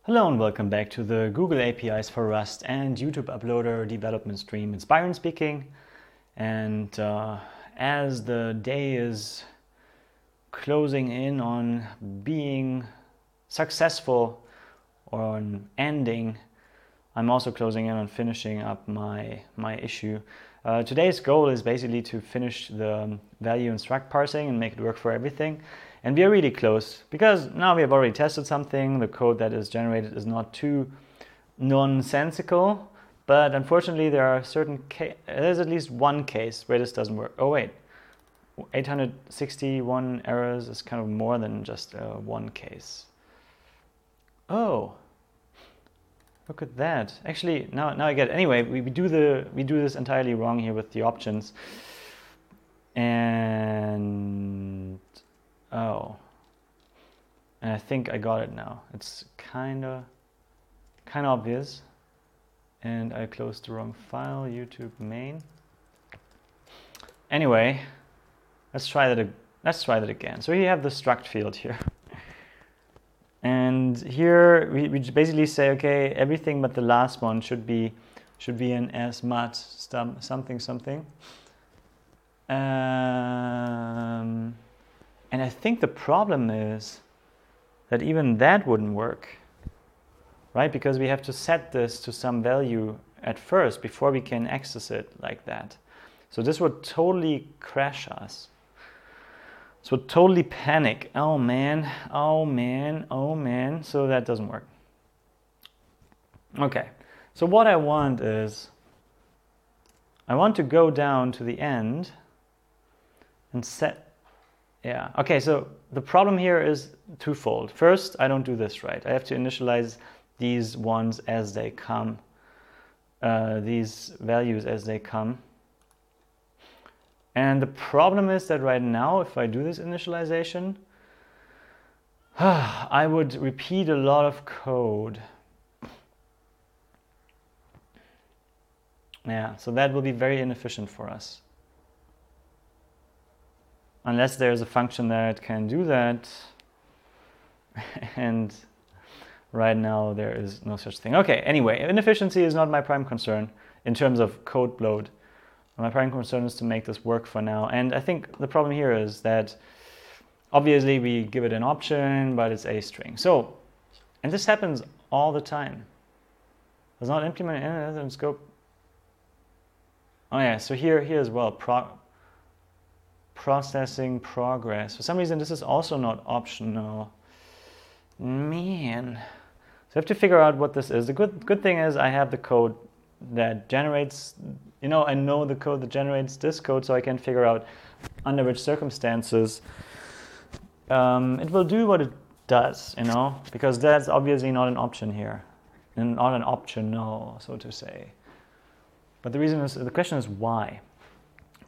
Hello and welcome back to the Google APIs for Rust and YouTube Uploader development stream. It's Byron speaking, and as the day is closing in on being successful or on ending, I'm also closing in on finishing up my issue. Today's goal is basically to finish the value and struct parsing and make it work for everything. And we are really close because now we have already tested something. The code that is generated is not too nonsensical, but unfortunately there are there's at least one case where this doesn't work. Oh wait, 861 errors is kind of more than just one case. Oh, look at that. Actually, now I get it. Anyway, we do this entirely wrong here with the options. And oh, and I think I got it now. It's kind of obvious. And I closed the wrong file, YouTube main. Anyway, let's try that again. So we have the struct field here. And here we basically say, okay, everything but the last one should be an asmat something. And I think the problem is that even that wouldn't work, right? Because we have to set this to some value at first before we can access it like that. So this would totally crash us. This would totally panic. Oh man. So that doesn't work. Okay. So what I want is, I want to go down to the end and set. Yeah, okay, so the problem here is twofold. First, I don't do this right. I have to initialize these ones as they come, these values as they come. And the problem is that right now, if I do this initialization, I would repeat a lot of code. Yeah, so that will be very inefficient for us. Unless there's a function that can do that. And right now there is no such thing. Okay, anyway, inefficiency is not my prime concern in terms of code load. My prime concern is to make this work for now. And I think the problem here is that obviously we give it an option, but it's a string. So, and this happens all the time. Does not implement in scope. Oh yeah, so here as well, processing progress. For some reason, this is also not optional. Man. So I have to figure out what this is. The good thing is I have the code that generates, I know the code that generates this code, so I can figure out under which circumstances it will do what it does, because that's obviously not an option here, and not an optional, so to say. But the question is why?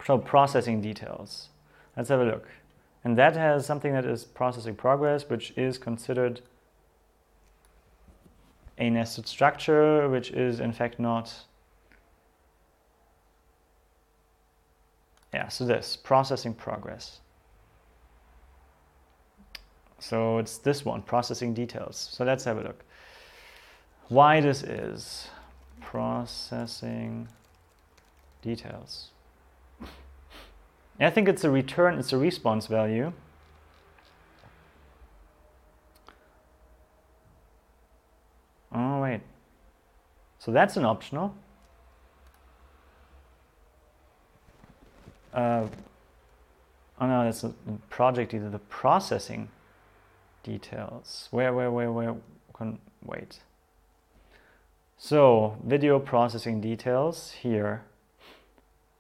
So processing details. Let's have a look. And that has something that is processing progress, which is considered a nested structure, which is in fact not. Yeah, so this, processing progress. So it's this one, processing details. So let's have a look. Why this is processing details. I think it's a response value. Oh, wait. So that's an optional. Oh no, that's a project either. The processing details. Wait. So video processing details here.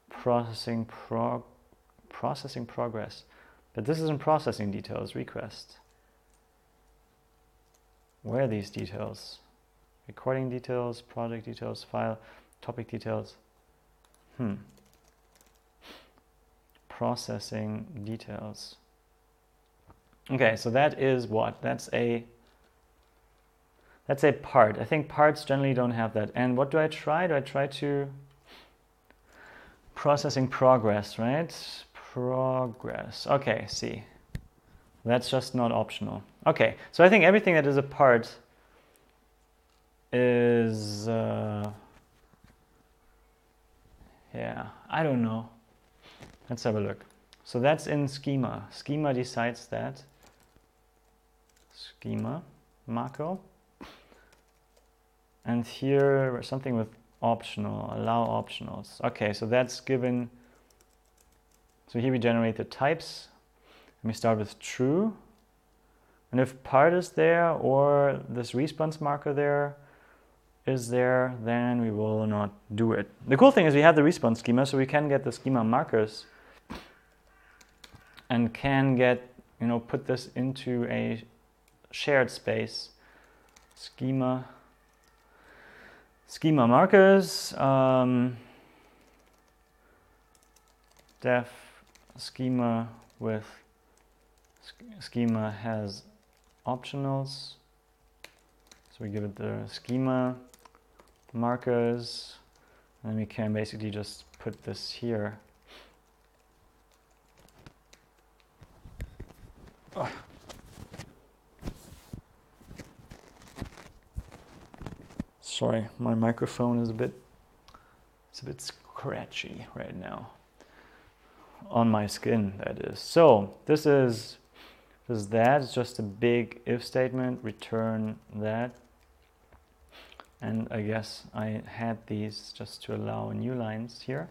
Processing progress, but this isn't processing details request. Where are these details? Recording details, project details, file, topic details. Processing details. Okay, so that is what? That's a part. I think parts generally don't have that. And what do I try? Do I try to processing progress, right? Progress. Okay, see. That's just not optional. Okay, so I think everything that is a part is, yeah, I don't know. Let's have a look. So that's in schema. Schema decides that. Schema, Marco. And here something with optional, allow optionals. Okay, so that's given. So here we generate the types. And we start with true. And if part is there or this response marker there is there, then we will not do it. The cool thing is we have the response schema, so we can get the schema markers and can get, put this into a shared space. Schema markers, def schema with schema has optionals. So we give it the schema markers, and we can basically just put this here. Oh. Sorry, my microphone is a bit scratchy right now. On my skin, that is. So this is that. It's just a big if statement, return that. And I guess I had these just to allow new lines here.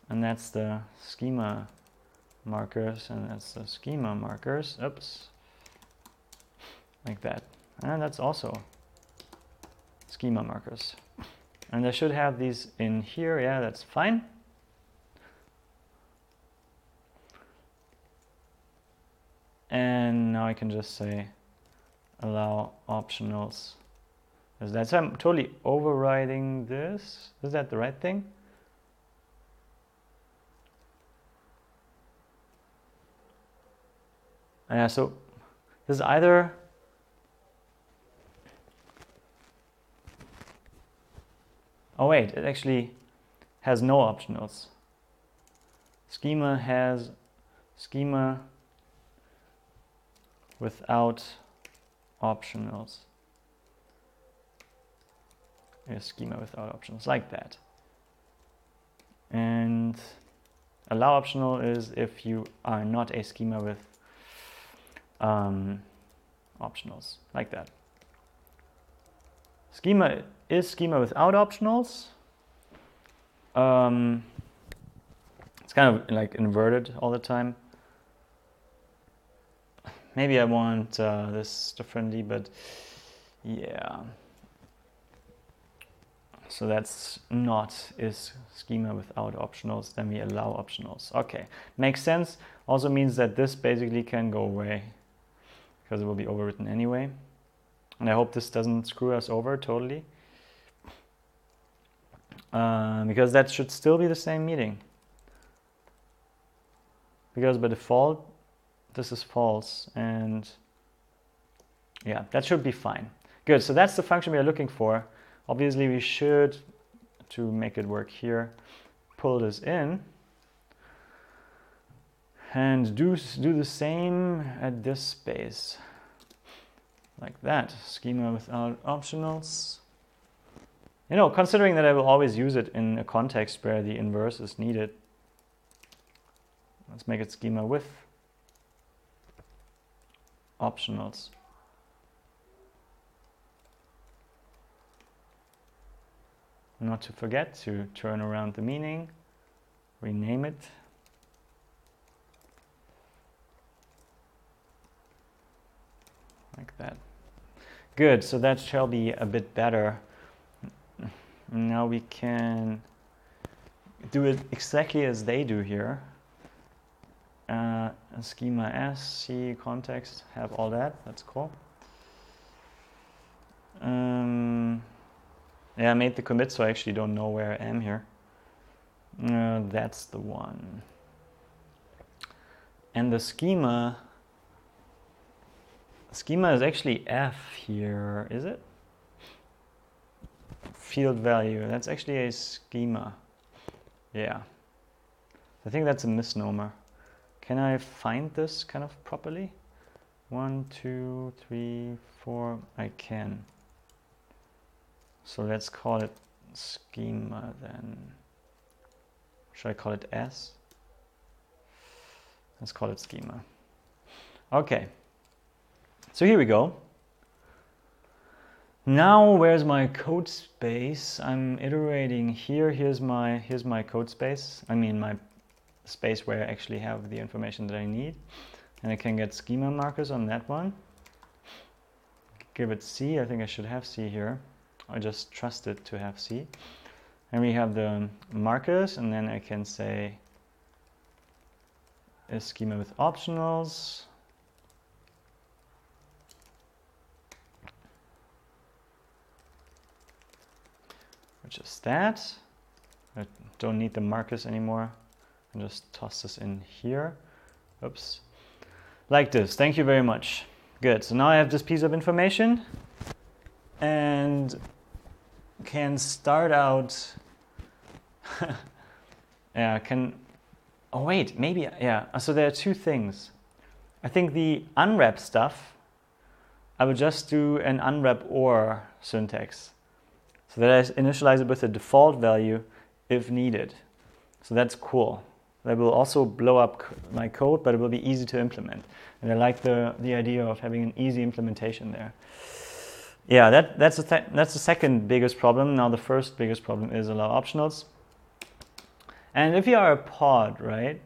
And that's the schema markers, and that's the schema markers. Oops. Like that. And that's also schema markers. And I should have these in here. Yeah, that's fine. And now I can just say allow optionals. Is that, so I'm totally overriding this. Is that the right thing? Yeah, so this is either oh wait, it actually has no optionals. Schema has schema without optionals. A schema without optionals, like that. And allow optional is if you are not a schema with optionals, like that. Schema is schema without optionals. It's kind of like inverted all the time. Maybe I want this differently, but yeah. So that's not is schema without optionals, then we allow optionals. Okay, makes sense. Also means that this basically can go away because it will be overwritten anyway. And I hope this doesn't screw us over totally. Because that should still be the same meeting. Because by default, this is false, and yeah, that should be fine. Good, so that's the function we are looking for. Obviously, we should, to make it work here, pull this in and do the same at this space, like that. Schema without optionals. Considering that I will always use it in a context where the inverse is needed, let's make it schema with optionals. Not to forget to turn around the meaning, rename it. Like that. Good, so that shall be a bit better. Now we can do it exactly as they do here. Schema S, C, context, have all that. That's cool. Yeah, I made the commit, so I actually don't know where I am here. That's the one. And the schema is actually F here, is it? Field value, that's actually a schema. Yeah. I think that's a misnomer. Can I find this kind of properly? 1, 2, 3, 4, I can. So let's call it schema then. Should I call it S? Let's call it schema. Okay. So here we go. Now where's my code space? I'm iterating here. Here's my code space. I mean my space where I actually have the information that I need. And I can get schema markers on that one. Give it C. I think I should have C here. I just trust it to have C. And we have the markers, and then I can say a schema with optionals. Which is that. I don't need the markers anymore. I'll just toss this in here. Oops. Like this. Thank you very much. Good. So now I have this piece of information and can start out. Yeah, oh wait, maybe, yeah. So there are two things. I think the unwrap stuff, I would just do an unwrap or syntax. So that I initialize it with a default value if needed. So that's cool. That will also blow up my code, but it will be easy to implement. And I like the idea of having an easy implementation there. Yeah, that's the second biggest problem. Now the first biggest problem is allow optionals. And if you are a pod, right?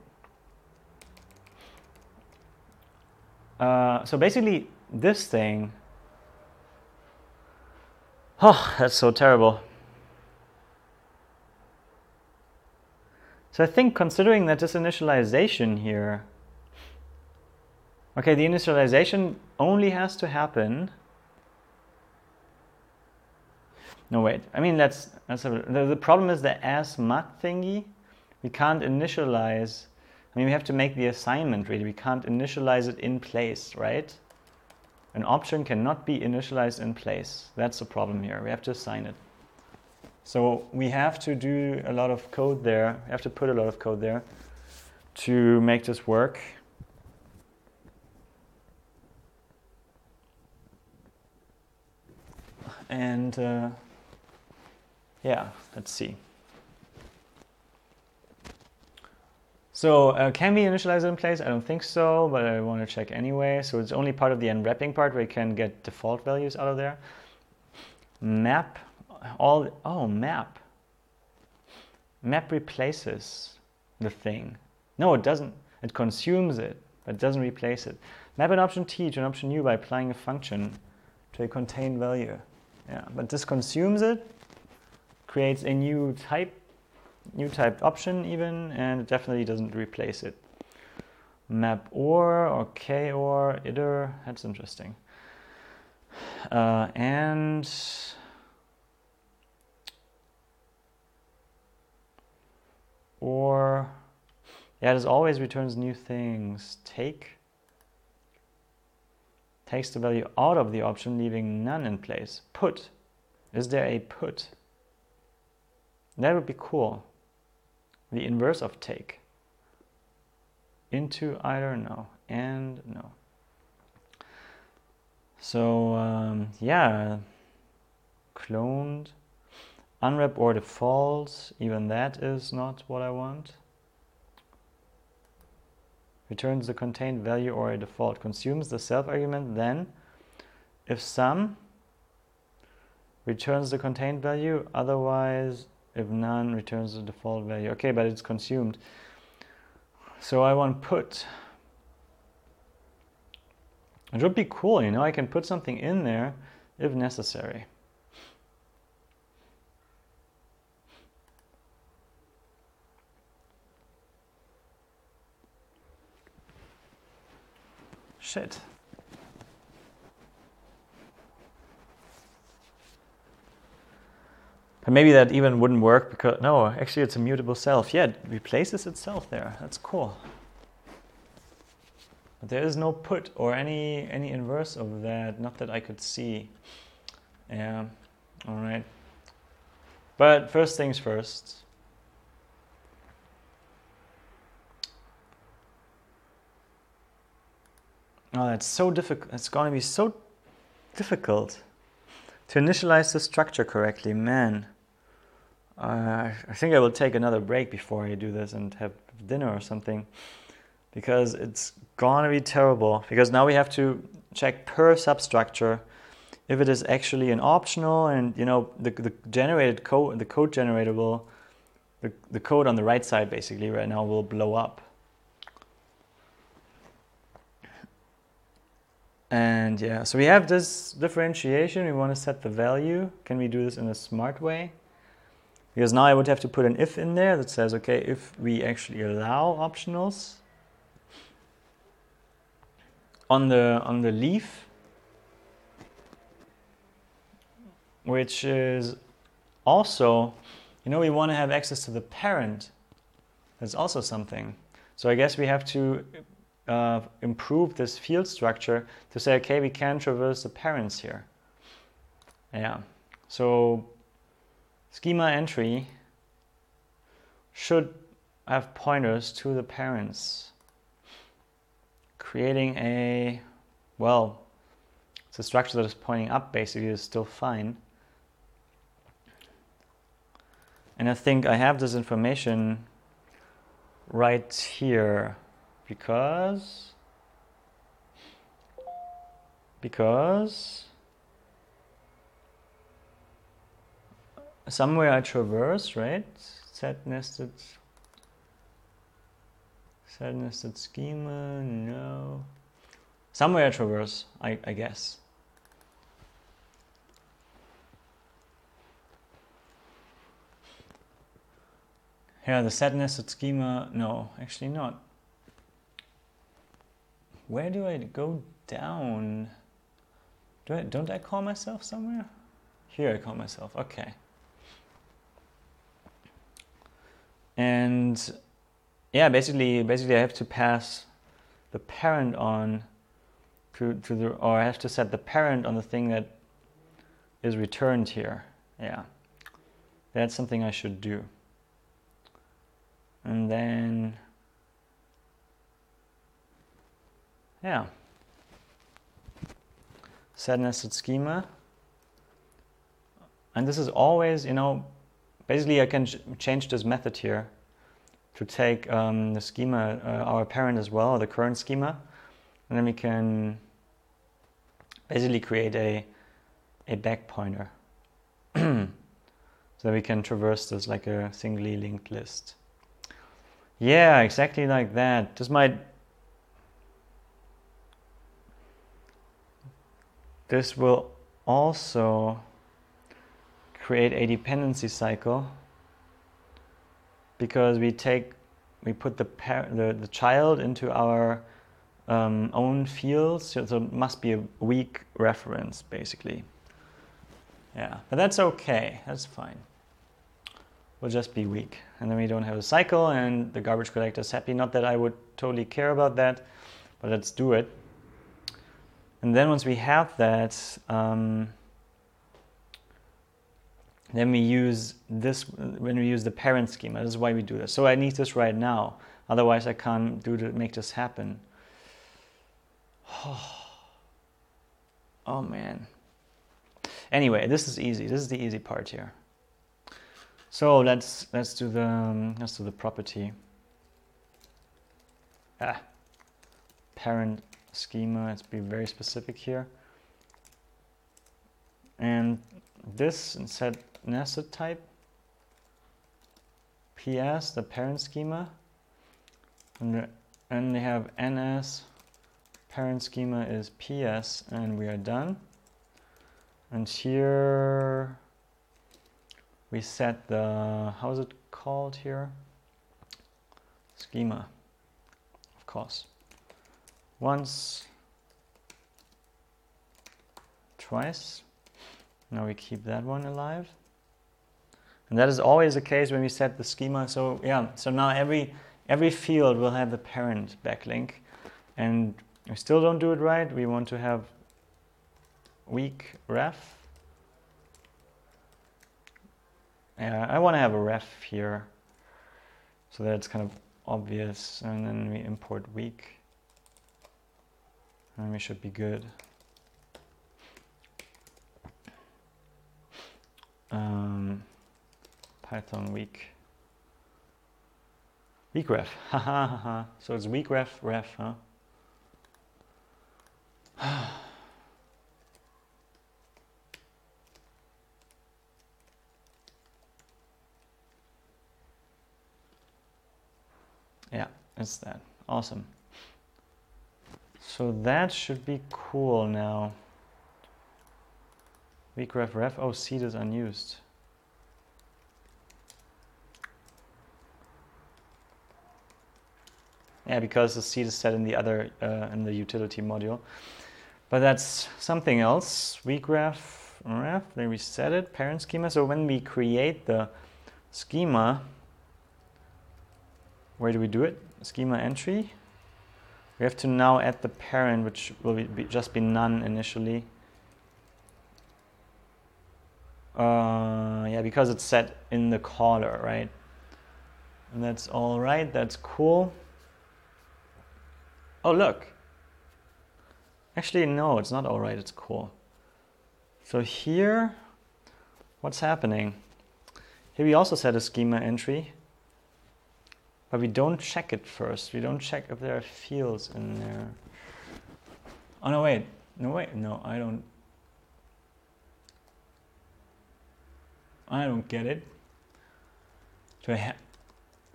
So basically this thing, oh, that's so terrible. So I think considering that this initialization here, okay, the initialization only has to happen. No, wait, I mean, the problem is the as_mat thingy. We can't initialize, I mean, we have to make the assignment really. We can't initialize it in place, right? An option cannot be initialized in place. That's the problem here. We have to assign it. So we have to do a lot of code there. We have to put a lot of code there to make this work. And yeah, let's see. So can we initialize it in place? I don't think so, but I want to check anyway. So it's only part of the unwrapping part where you can get default values out of there. Map, map. Map replaces the thing. No, it doesn't. It consumes it, but it doesn't replace it. Map an option T to an option U by applying a function to a contained value. Yeah, but this consumes it, creates a new typed option even, and it definitely doesn't replace it. Map or K or iter, that's interesting. And or, yeah, this always returns new things. Takes the value out of the option, leaving none in place. Put, is there a put? That would be cool. The inverse of take. Into either, no, and no. So yeah, cloned, unwrap or default, even that is not what I want. Returns the contained value or a default. Consumes the self argument, then if some, returns the contained value, otherwise if none, returns the default value. Okay, but it's consumed. So I want put. It would be cool, you know, I can put something in there if necessary. Shit. But maybe that even wouldn't work because, no, actually it's a mutable self. Yeah, it replaces itself there. That's cool. But there is no put or any inverse of that, not that I could see. Yeah, all right. But first things first. Oh, that's so difficult. It's going to be so difficult to initialize the structure correctly. Man, I think I will take another break before I do this and have dinner or something, because it's gonna be terrible. Because now we have to check per substructure if it is actually an optional, and you know the generated code, the code generator will, the code on the right side basically right now will blow up. And yeah, so we have this differentiation. We want to set the value. Can we do this in a smart way? Because now I would have to put an if in there that says, okay, if we actually allow optionals on the leaf, which is also, you know, we want to have access to the parent. That's also something. So I guess we have to improve this field structure to say, okay, we can traverse the parents here. Yeah. So schema entry should have pointers to the parents, creating a, well, it's a structure that is pointing up basically is still fine. And I think I have this information right here because somewhere I traverse, right? Set nested schema, no. Somewhere I traverse, I guess. Yeah, the set nested schema, no, actually not. Where do I go down? Don't I call myself somewhere? Here I call myself, okay. And yeah, basically I have to pass the parent on to the, or I have to set the parent on the thing that is returned here. Yeah, that's something I should do. And then, yeah, set nested schema. And this is always, you know, basically I can change this method here to take the schema, our parent as well, the current schema, and then we can basically create a back pointer so that we can traverse this like a singly linked list. Yeah, exactly like that. This will also create a dependency cycle, because we put the child into our own fields, so it must be a weak reference basically. Yeah, but that's okay, that's fine. Will just be weak, and then we don't have a cycle, and the garbage collector is happy. Not that I would totally care about that, but let's do it. And then once we have that, then we use this when we use the parent schema. This is why we do this. So I need this right now, otherwise I can't make this happen. Oh man. Anyway, this is easy. This is the easy part here. So let's do the property. Parent schema. Let's be very specific here. And this set nested type. PS, the parent schema, and they have NS. Parent schema is PS, and we are done. And here we set the, how is it called here? Schema, of course. Once, twice. Now we keep that one alive. And that is always the case when we set the schema. So yeah, so now every field will have the parent backlink, and we still don't do it right. We want to have weak ref. Yeah, I want to have a ref here so that it's kind of obvious, and then we import weak, and we should be good. Python weakref. Haha. So it's weakref ref, huh? Yeah, it's that. Awesome. So that should be cool now. Weakref ref. Oh, seed is unused. Yeah, because the seed is set in the other in the utility module. But that's something else. Weakref ref. Then we set it. Parent schema. So when we create the schema, where do we do it? Schema entry. We have to now add the parent, which will just be none initially. Yeah, because it's set in the caller, right? And that's all right. That's cool. Oh, look. Actually, no, it's not all right. It's cool. So here, what's happening? Here we also set a schema entry, but we don't check it first. We don't check if there are fields in there. Oh, no, wait. No, I don't get it. Do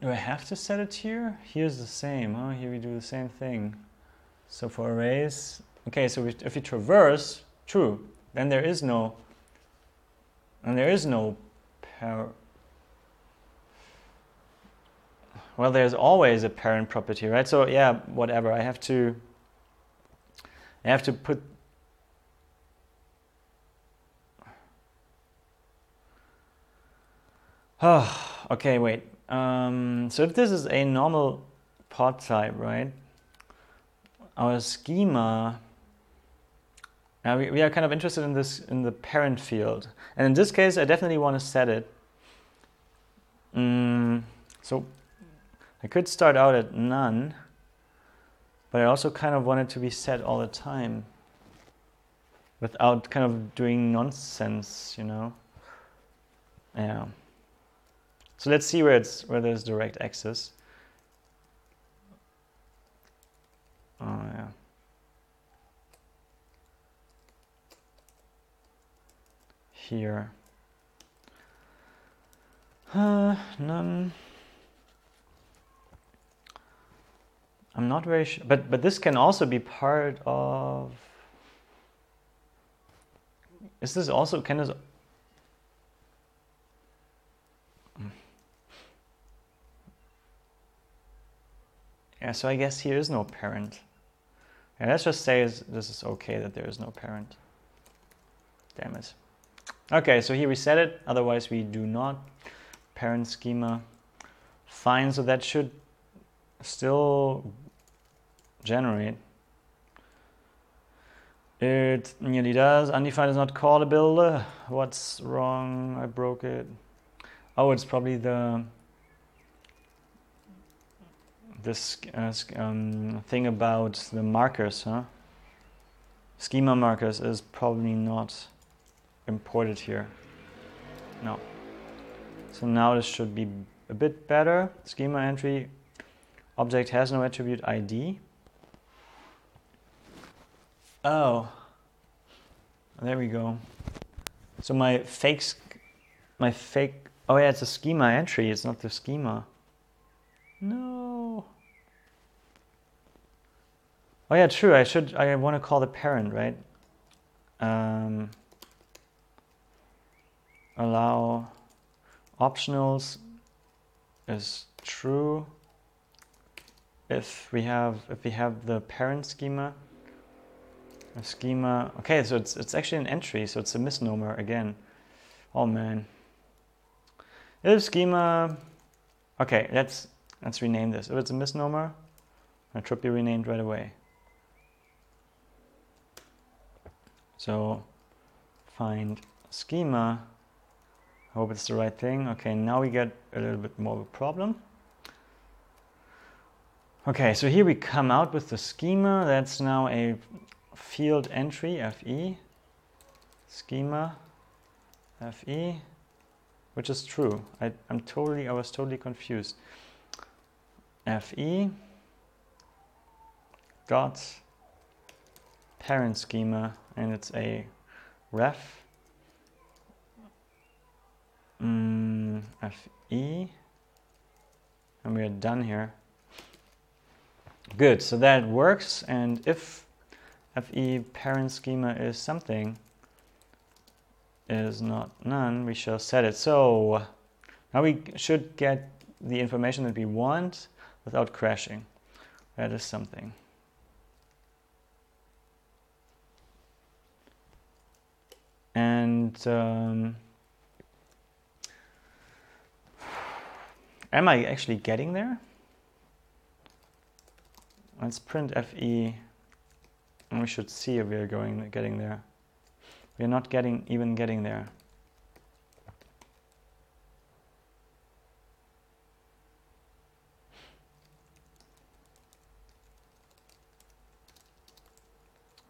I have to set it here? Here's the same, huh? Here we do the same thing. So for arrays, okay, so if we traverse, true, then there is no parent. Well, there's always a parent property, right? So yeah, whatever. I have to put. Oh, okay, wait. So if this is a normal pod type, right? Our schema. Now we are kind of interested in this in the parent field, and in this case, I definitely want to set it. So I could start out at none, but I also kind of want it to be set all the time, without kind of doing nonsense, you know. Yeah. So let's see where there's direct access. Oh yeah. Here. None. I'm not very sure, but this can also be part of. Is this also can this? Yeah, so I guess here is no parent. Yeah, let's just say this is okay that there is no parent. Damn it. Okay, so here we set it, otherwise we do not. Parent schema. Fine, so that should still generate. It nearly does. Undefined is not callable. What's wrong? I broke it. Oh, it's probably this thing about the markers, huh? Schema markers is probably not imported here. No. So now this should be a bit better. Schema entry. Object has no attribute ID. Oh. There we go. So my fake. Oh yeah, it's a schema entry. It's not the schema. No. Oh yeah, true. I want to call the parent, right? Allow optionals is true if we have the parent schema. A schema. Okay, so it's actually an entry, so it's a misnomer again. Oh man. If schema. Okay, let's rename this. If it's a misnomer, it should be renamed right away. So find schema. I hope it's the right thing. Okay, now we get a little bit more of a problem. Okay, so here we come out with the schema. That's now a field entry, FE. Schema, FE. which is true. I was totally confused. FE dot parent schema, and it's a ref FE, and we are done here. Good, so that works, and if FE parent schema is something, is not none, we shall set it. So now we should get the information that we want without crashing. That is something. And am I actually getting there? Let's print FE, and we should see if we are getting there. We are not even getting there.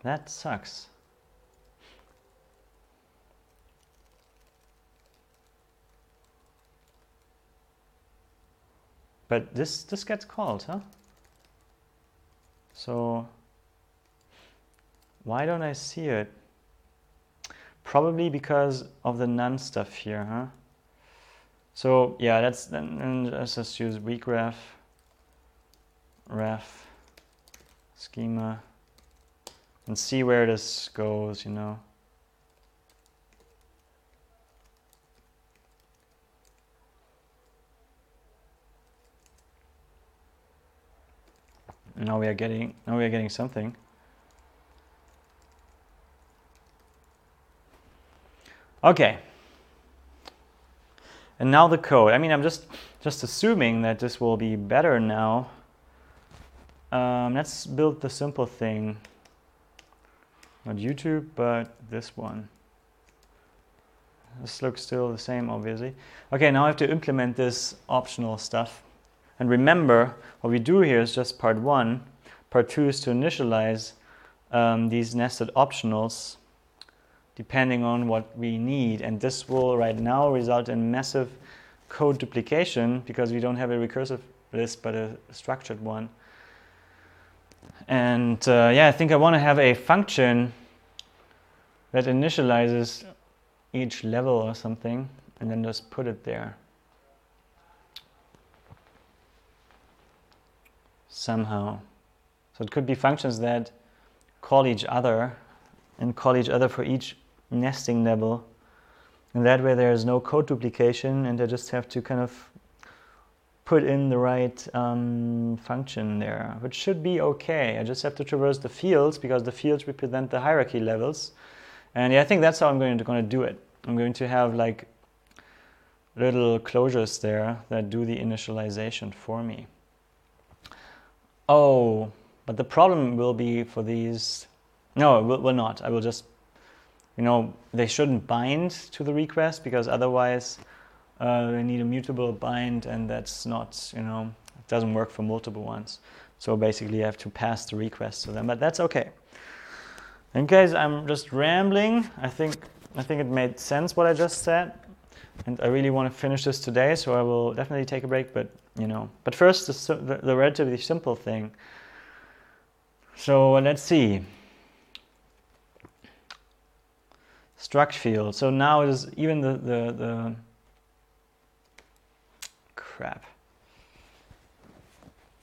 That sucks. But this gets called, huh? So why don't I see it? Probably because of the none stuff here, huh? So yeah, then let's just use weak ref schema and see where this goes, you know. Now we are getting something. Okay. And now the code. I mean, I'm just assuming that this will be better now. Let's build the simple thing. Not YouTube, but this one. This looks still the same, obviously. Okay, now I have to implement this optional stuff. And remember, what we do here is just part 1. Part 2 is to initialize these nested optionals depending on what we need. And this will right now result in massive code duplication because we don't have a recursive list but a structured one. And yeah, I think I want to have a function that initializes each level or something and then just put it there. Somehow. So it could be functions that call each other and call each other for each nesting level. And that way there is no code duplication and I just have to kind of put in the right function there, which should be okay. I just have to traverse the fields because the fields represent the hierarchy levels. And yeah, I think that's how I'm going to do it. I'm going to have like little closures there that do the initialization for me. Oh, but the problem will be for these, no, it will not. I will just, you know, they shouldn't bind to the request because otherwise they need a mutable bind and that's not, you know, it doesn't work for multiple ones. So basically I have to pass the request to them, but that's okay. In case I'm just rambling, I think it made sense what I just said. And I really want to finish this today, so I will definitely take a break, but you know. But first, the relatively simple thing. So let's see. Struct field. So now it is even the crap.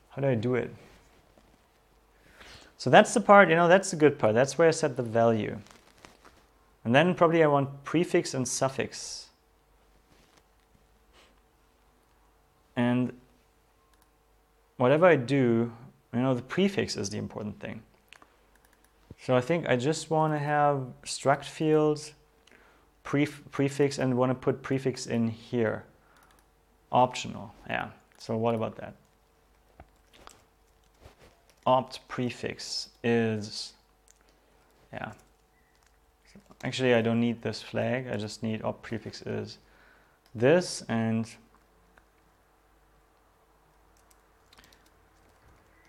How do I do it? So that's the part, you know, that's the good part. That's where I set the value. And then probably I want prefix and suffix. And whatever I do, you know, the prefix is the important thing. So I think I just want to have struct fields, prefix, and want to put prefix in here. Optional, yeah. So what about that? Opt prefix is, yeah. Actually, I don't need this flag. I just need opt prefix is this, and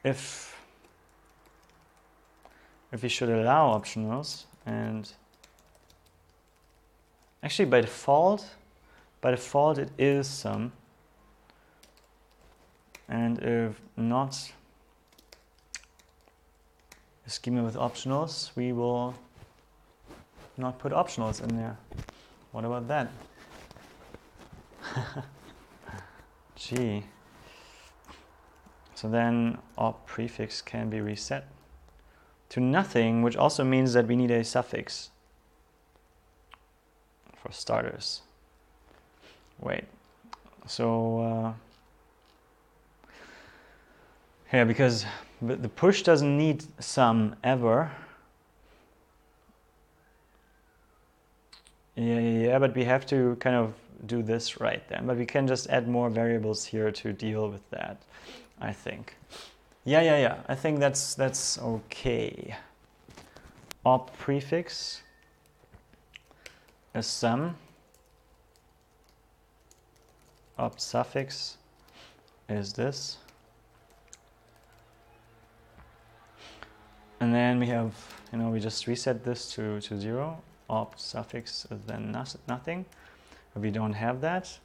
if we should allow optionals, and actually by default by default it is some. And if not a schema with optionals, we will not put optionals in there. What about that? Gee. So then op prefix can be reset to nothing, which also means that we need a suffix for starters. Wait. So yeah, because the push doesn't need some ever. Yeah, but we have to kind of do this right then. But we can just add more variables here to deal with that, I think. Yeah. I think that's okay. Op prefix is some. Op suffix is this. And then we have, we just reset this to 0. Op suffix is then nothing. But we don't have that.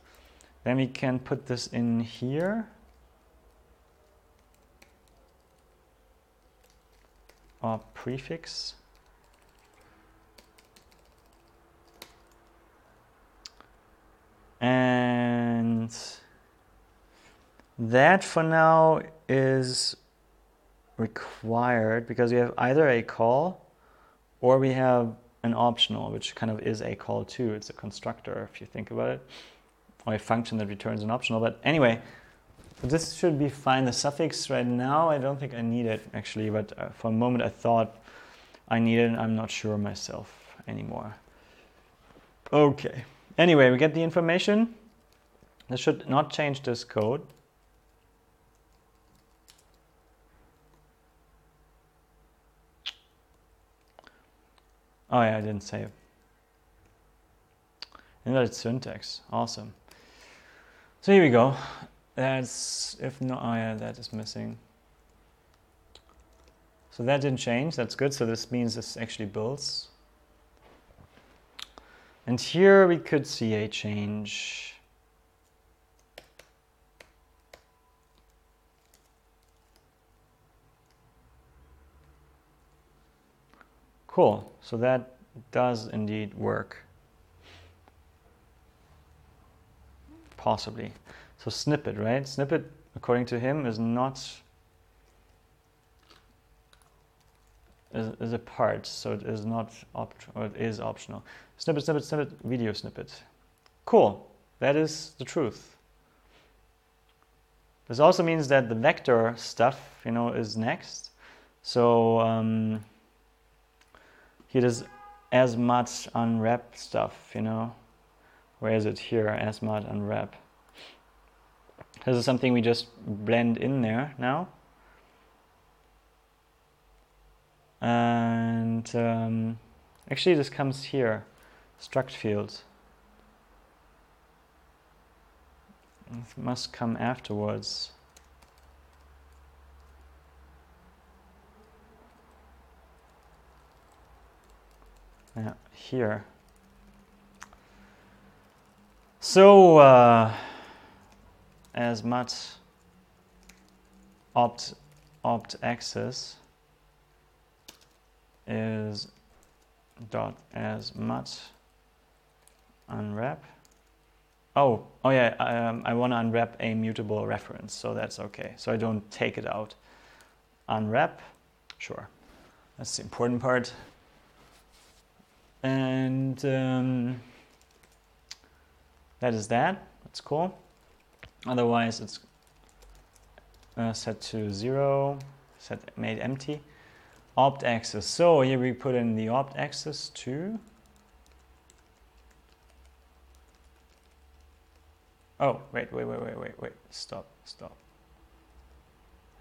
Then we can put this in here. Op prefix. And that for now is required because we have either a call or we have an optional, which kind of is a call too. It's a constructor if you think about it, or a function that returns an optional. But anyway, this should be fine. The suffix right now, I don't think I need it actually, but for a moment I thought I needed it. I'm not sure myself anymore. Okay. Anyway, we get the information. This should not change this code. Oh yeah, I didn't save. Invalid syntax. Awesome. So here we go. That's if no. Oh yeah, that is missing. So that didn't change. That's good. So this means this actually builds. And here we could see a change. Cool. So that does indeed work. Possibly. So snippet, right? Snippet, according to him, is not is a part, so it is not or it is optional. Snippet, video snippet. Cool. That is the truth. This also means that the vector stuff, is next. So here is asmat unwrap stuff, Where is it here? Asmat unwrap. This is something we just blend in there now. And actually this comes here, struct field. It must come afterwards. Yeah, here. So asmat opt access is dot asmat unwrap. Oh yeah, I want to unwrap a mutable reference, so that's okay. So I don't take it out. Unwrap, sure. That's the important part. And that is that. That's cool. Otherwise, it's set to 0, made empty. Opt access. So here we put in the opt access too. Oh, wait. Stop.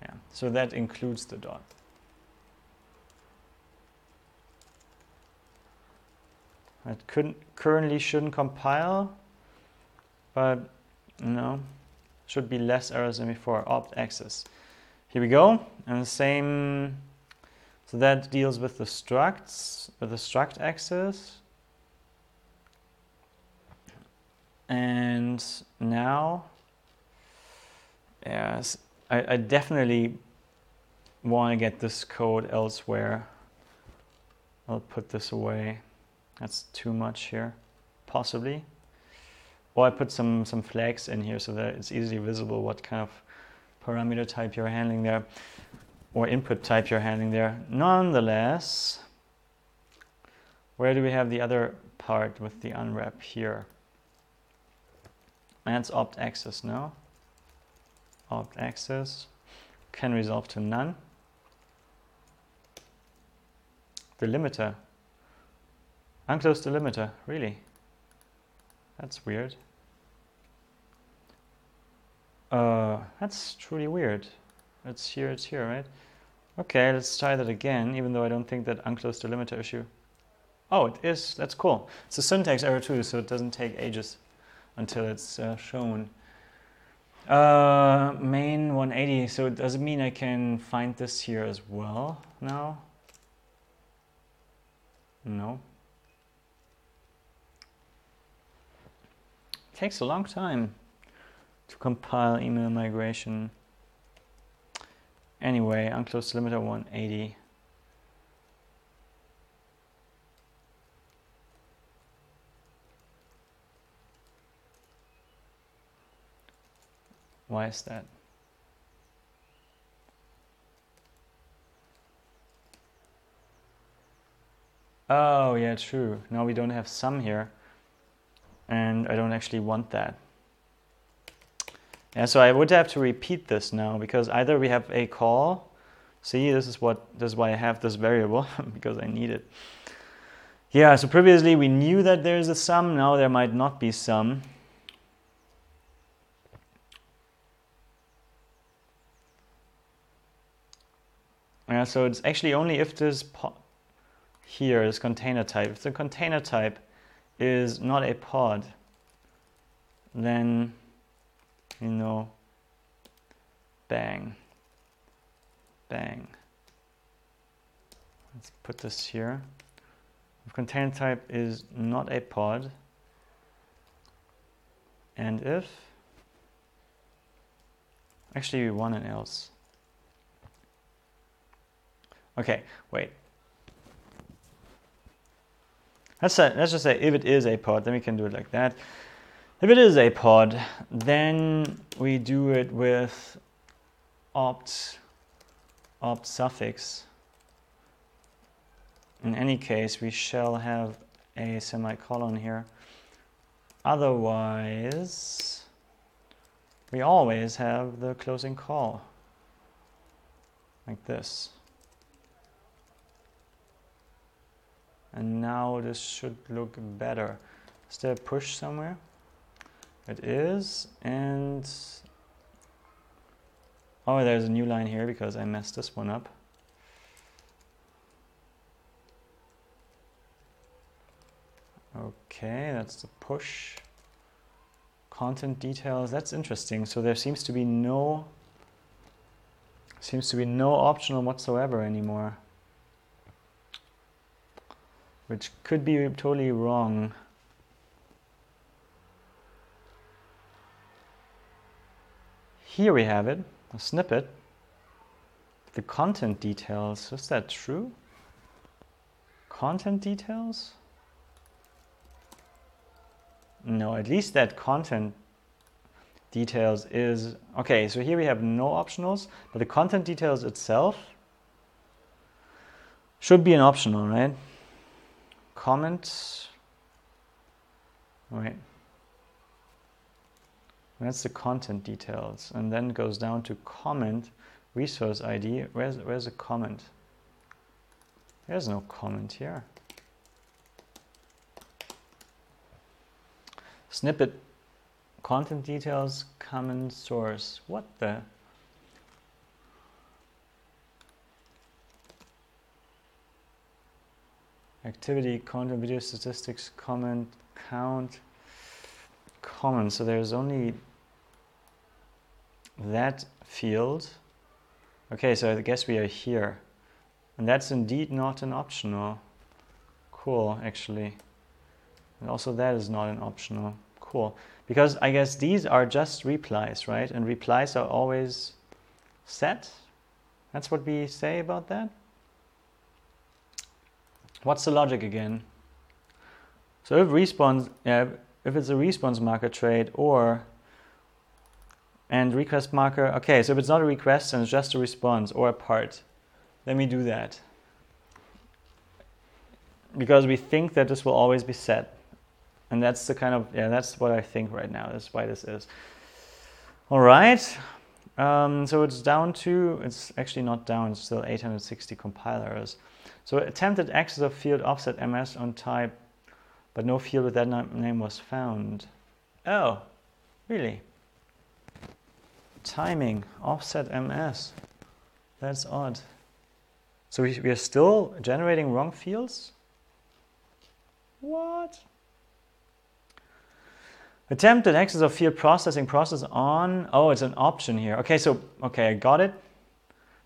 Yeah, so that includes the dot. It currently shouldn't compile, but should be less errors than before. Opt access. Here we go, and the same. So that deals with the structs, with the struct access. And And now, yes, I definitely want to get this code elsewhere. I'll put this away. That's too much here, possibly. Or I put some flags in here so that it's easily visible what kind of parameter type you're handling there, or input type you're handling there. Nonetheless, where do we have the other part with the unwrap here? That's opt access, no? Opt access can resolve to none. Delimiter. Unclose delimiter, really? That's weird. That's truly weird. It's here, right? Okay, let's try that again, even though I don't think that unclose delimiter issue. Oh, it is. That's cool. It's a syntax error too, so it doesn't take ages until it's shown. Main 180. So does it mean I can find this here as well now? No. It takes a long time to compile email migration. Anyway, unclose delimiter 180. Why is that? Oh, yeah, true. Now we don't have sum here. And I don't actually want that. Yeah, so I would have to repeat this now, because either we have a call. See, this is why I have this variable, because I need it. Yeah, so previously we knew that there's a sum. Now there might not be sum. Yeah, so it's actually only if this here is container type. If the container type is not a pod, then, you know, bang, bang. Let's put this here. If container type is not a pod, and if, actually we want an else. Okay, wait. Let's just say if it is a pod, then we can do it like that. If it is a pod, then we do it with opt suffix. In any case, we shall have a semicolon here. Otherwise, we always have the closing call, like this. And now this should look better. Is there a push somewhere? It is, and oh, there's a new line here because I messed this one up. Okay, that's the push. Content details, that's interesting. So there seems to be no optional whatsoever anymore, which could be totally wrong. Here we have it, a snippet. The content details, is that true? Content details? No, at least that content details is, okay, so here we have no optionals, but the content details itself should be an optional, right? Comment, right? That's the content details, and then it goes down to comment, resource ID. Where's the comment? There's no comment here. Snippet, content details, common source. What the? Activity, content, video statistics, comment, count, common. So there's only that field. Okay, so I guess we are here. And that's indeed not an optional. Cool, actually. And also that is not an optional. Cool. Because I guess these are just replies, right? And replies are always set. That's what we say about that. What's the logic again? So if response, if it's a response marker trait and request marker, okay, so if it's not a request and it's just a response or a part, let me do that. Because we think that this will always be set. And that's the kind of, that's what I think right now. That's why this is. All right. So it's down to, it's actually not down, it's still 860 compile errors. So attempted access of field offset ms on type, but no field with that name was found. Oh, really? Timing, offset ms. That's odd. So we are still generating wrong fields? What? Attempted access of field processing process on. Oh, it's an option here. Okay, so, okay, I got it.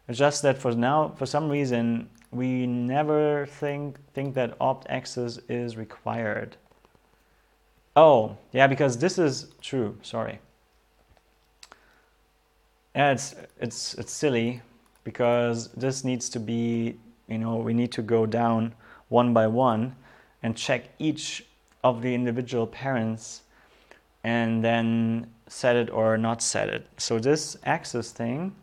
It's just that for now, for some reason, we never think that opt access is required. Oh, yeah, because this is true, sorry. Yeah, it's silly because this needs to be, we need to go down one by one and check each of the individual parents and then set it or not set it. So this access thing,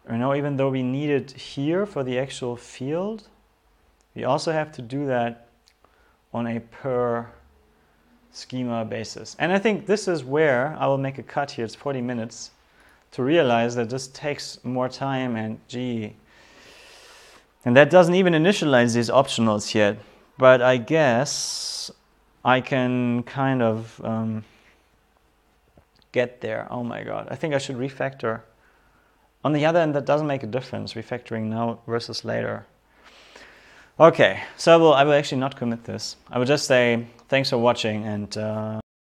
even though we need it here for the actual field, we also have to do that on a per schema basis. And I think this is where I will make a cut here. It's 40 minutes to realize that this takes more time and and that doesn't even initialize these optionals yet. But I guess I can kind of get there. Oh my God, I think I should refactor. On the other end, that doesn't make a difference, refactoring now versus later. Okay, so I will actually not commit this. I will just say thanks for watching and